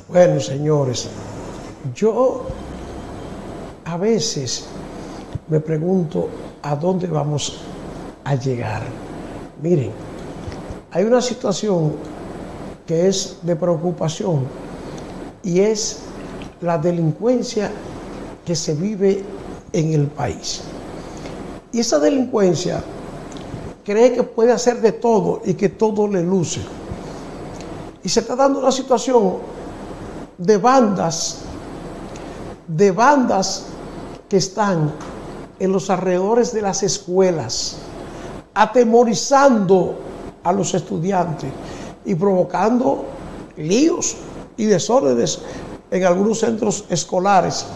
Bueno, señores, yo a veces me pregunto a dónde vamos a llegar. Miren, hay una situación que es de preocupación y es la delincuencia que se vive en el país. Y esa delincuencia cree que puede hacer de todo y que todo le luce. Y se está dando una situación de bandas que están en los alrededores de las escuelas, atemorizando a los estudiantes y provocando líos y desórdenes en algunos centros escolares,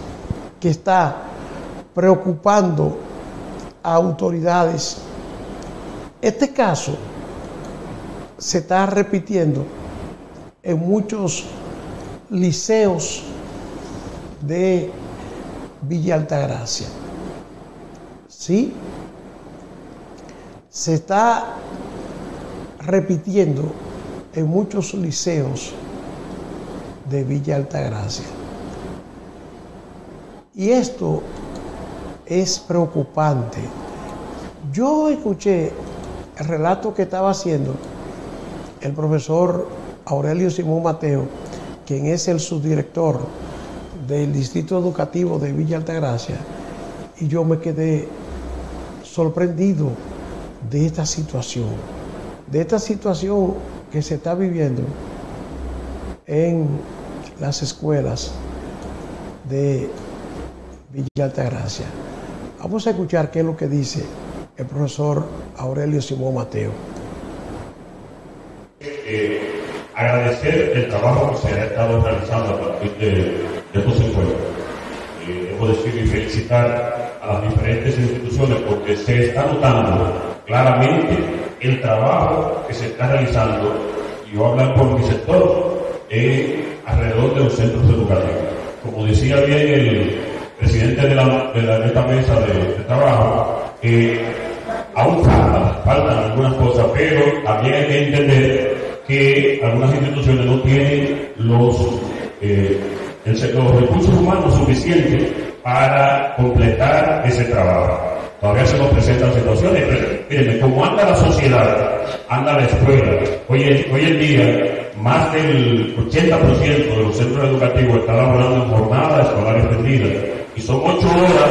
que está preocupando a autoridades. Este caso se está repitiendo en muchos liceos de Villa Altagracia. ¿Sí? Se está repitiendo en muchos liceos de Villa Altagracia. Y esto es preocupante. Yo escuché el relato que estaba haciendo el profesor Aurelio Simón Mateo, quien es el subdirector del Distrito Educativo de Villa Altagracia, y yo me quedé sorprendido de esta situación que se está viviendo en las escuelas de Villa Altagracia. Vamos a escuchar qué es lo que dice el profesor Aurelio Simón Mateo. Agradecer el trabajo que se ha estado realizando a partir de estos encuentros. Debo decir y felicitar a las diferentes instituciones porque se está notando claramente el trabajo que se está realizando, y yo hablo por mi sector, alrededor de los centros educativos. Como decía bien el presidente de esta mesa de trabajo, aún faltan algunas cosas, pero también hay que entender que algunas instituciones no tienen los recursos humanos suficientes para completar ese trabajo. Todavía se nos presentan situaciones, pero miren, como anda la sociedad, anda la escuela. Hoy en día, más del 80% de los centros educativos están laborando en jornadas escolares extendidas, y son 8 horas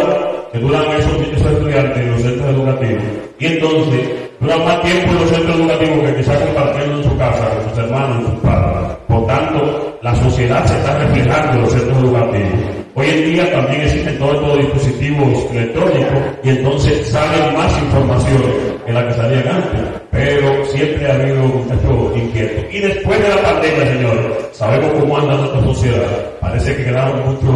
que duran esos estudiantes en los centros educativos, y entonces duran más tiempo en los centros educativos que quizás compartiendo en su casa con sus hermanos y sus padres. Por tanto, la sociedad se está reflejando en los centros educativos. Hoy en día también existen todos estos dispositivos electrónicos, y entonces salen más informaciones que la que salían antes, pero siempre ha habido muchos inquietos. Y después de la pandemia, señores, sabemos cómo anda nuestra sociedad. Parece que quedaron muchas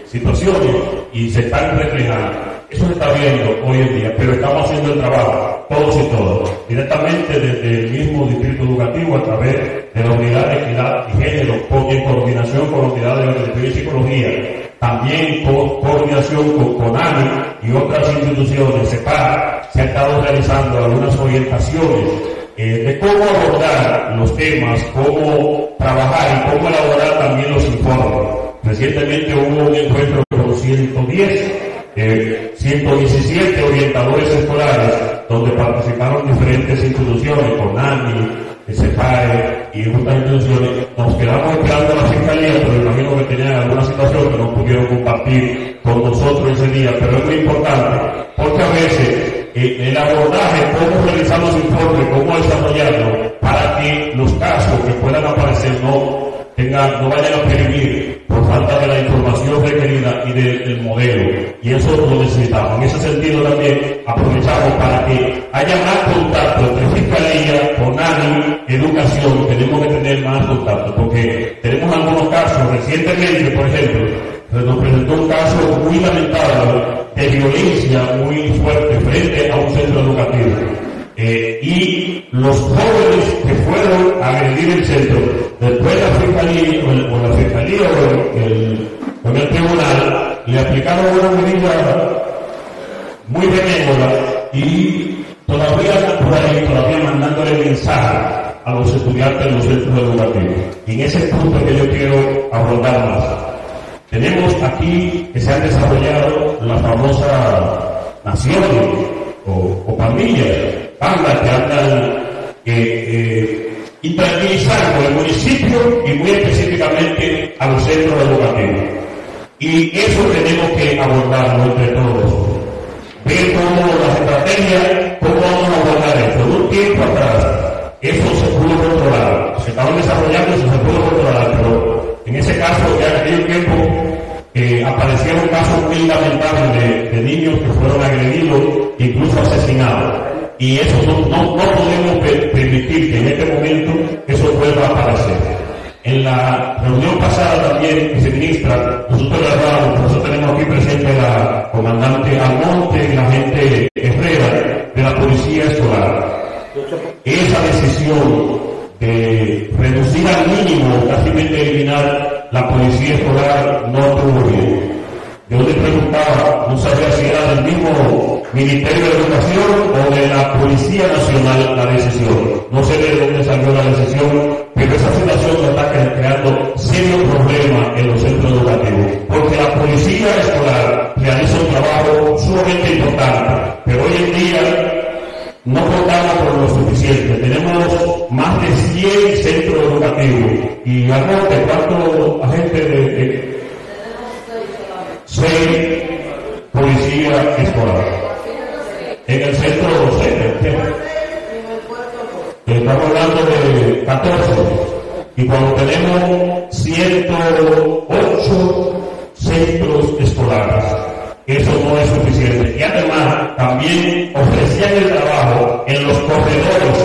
situaciones y se están reflejando. Eso se está viendo hoy en día, pero estamos haciendo el trabajo, todos y todas, directamente desde el mismo distrito educativo, a través de la unidad de equidad y género, en coordinación con la unidad de orientación y psicología, también con coordinación con CONANI y otras instituciones, se ha estado realizando algunas orientaciones de cómo abordar los temas, cómo trabajar y cómo elaborar también los informes. Recientemente hubo un encuentro con 117 orientadores escolares, donde participaron diferentes instituciones, CONANI, CEPAE y otras instituciones. Nos quedamos esperando a la fiscalía, pero imagino que tenían alguna situación que no pudieron compartir con nosotros ese día, pero es muy importante, porque a veces el abordaje, cómo realizar los informes, cómo desarrollarlo, para que los casos que puedan aparecer no vayan a peregrir por falta de la información requerida y del modelo, y eso lo necesitamos. En ese sentido también aprovechamos para que haya más contacto entre Fiscalía, CONANI, Educación. Tenemos que tener más contacto, porque tenemos algunos casos. Recientemente, por ejemplo, se nos presentó un caso muy lamentable de violencia muy fuerte frente a un centro educativo. Y los jóvenes que fueron a agredir el centro, después la fiscalía o el tribunal le aplicaron una medida muy benévola, y todavía están por ahí, todavía mandándole mensajes a los estudiantes en los centros educativos. Y en ese punto que yo quiero abordar más. Tenemos aquí que se han desarrollado las famosas naciones o pandillas, bandas que andan intranquilizando el municipio y muy específicamente a los centros educativos. Y eso tenemos que abordarlo entre todos. Ver cómo las estrategias, cómo vamos a abordar esto. En un tiempo atrás, eso se pudo controlar. Se estaban desarrollando, eso se pudo controlar, pero en ese caso, ya en aquel tiempo, aparecieron casos muy lamentables de niños que fueron agredidos, incluso asesinados. Y eso no podemos permitir que en este momento eso vuelva a aparecer. En la reunión pasada también, viceministra, nosotros hablábamos, nosotros tenemos aquí presente a la comandante Almonte y la gente Herrera de la Policía Escolar. Esa decisión de reducir al mínimo, casi eliminar la Policía Escolar, no estuvo bien. Yo le preguntaba, no sabía si era del mismo Ministerio de Educación o de la Policía Nacional la decisión. No sé de dónde salió la decisión, pero esa situación nos está creando serios problemas en los centros educativos. Porque la Policía Escolar realiza un trabajo sumamente importante, pero hoy en día no contamos con lo suficiente. Tenemos más de 100 centros educativos. Y anote cuántos agentes de 6 policías escolares. En el centro docente. Estamos hablando de 14. Y cuando tenemos 108 centros escolares, eso no es suficiente. Y además, también ofrecían el trabajo en los corredores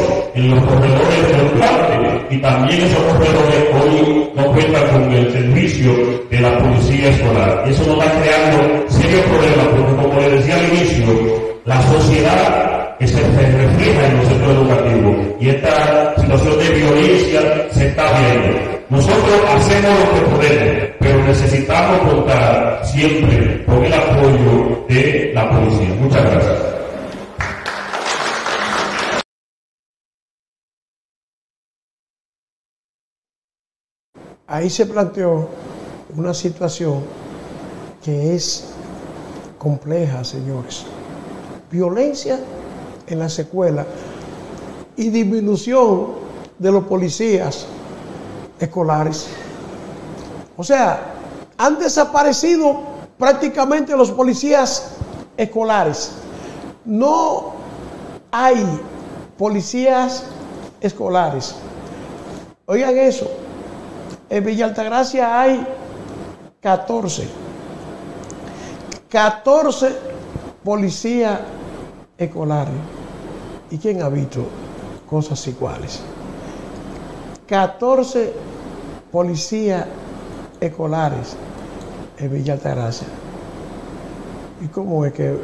del parque. Y también esos corredores hoy no cuentan con el servicio de la policía escolar. Y eso nos está creando serios problemas, porque como les decía al inicio, la sociedad que se refleja en los centros educativos. Y esta situación de violencia se está viendo. Nosotros hacemos lo que podemos, pero necesitamos contar siempre con el apoyo de la policía. Muchas gracias. Ahí se planteó una situación que es compleja, señores. Violencia en las escuelas y disminución de los policías escolares. O sea, han desaparecido prácticamente los policías escolares. No hay policías escolares. Oigan eso. En Villa Altagracia hay 14 policías escolares. ¿Y quién ha visto cosas iguales? 14 policías escolares en Villa Altagracia. ¿Y cómo es que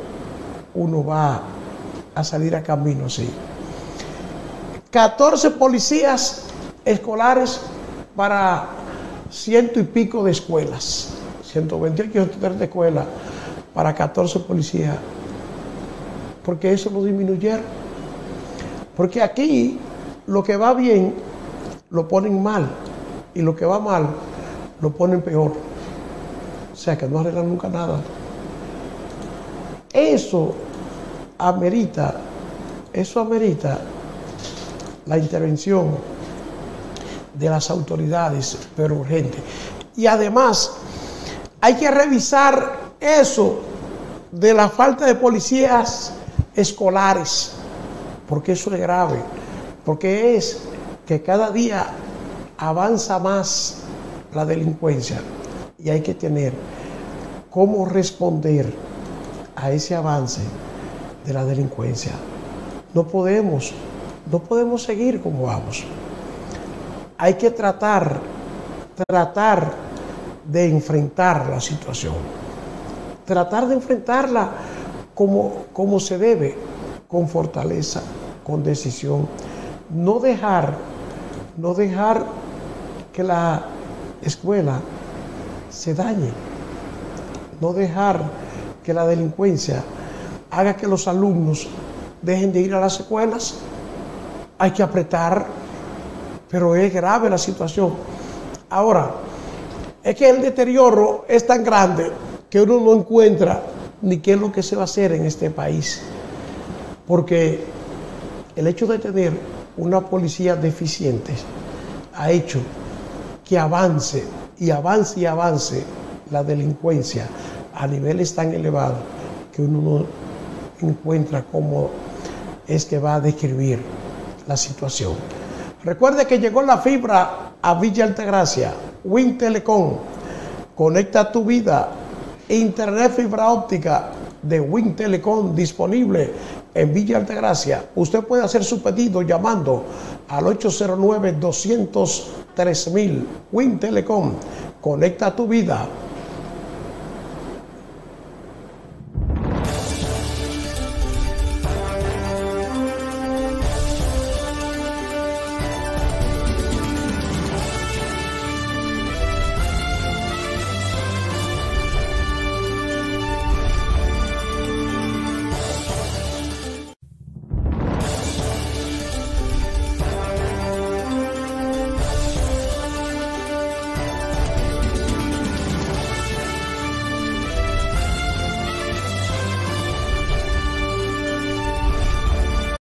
uno va a salir a camino así? 14 policías escolares para 100 y pico de escuelas, 128 y 130 escuelas para 14 policías. Porque eso lo disminuyeron. Porque aquí lo que va bien lo ponen mal y lo que va mal lo ponen peor. O sea que no arreglan nunca nada. Eso amerita la intervención de las autoridades, pero urgente. Y además hay que revisar eso de la falta de policías escolares, porque eso es grave, porque es que cada día avanza más la delincuencia y hay que tener cómo responder a ese avance de la delincuencia. No podemos seguir como vamos. Hay que tratar de enfrentar la situación, tratar de enfrentarla como se debe, con fortaleza, con decisión. No dejar que la escuela se dañe, no dejar que la delincuencia haga que los alumnos dejen de ir a las escuelas. Hay que apretar pero es grave la situación. Ahora, es que el deterioro es tan grande que uno no encuentra ni qué es lo que se va a hacer en este país. Porque el hecho de tener una policía deficiente ha hecho que avance y avance y avance la delincuencia a niveles tan elevados que uno no encuentra cómo es que va a describir la situación. Recuerde que llegó la fibra a Villa Altagracia. Wind Telecom, conecta tu vida. Internet fibra óptica de Wind Telecom disponible en Villa Altagracia. Usted puede hacer su pedido llamando al 809-203.000. Wind Telecom, conecta tu vida.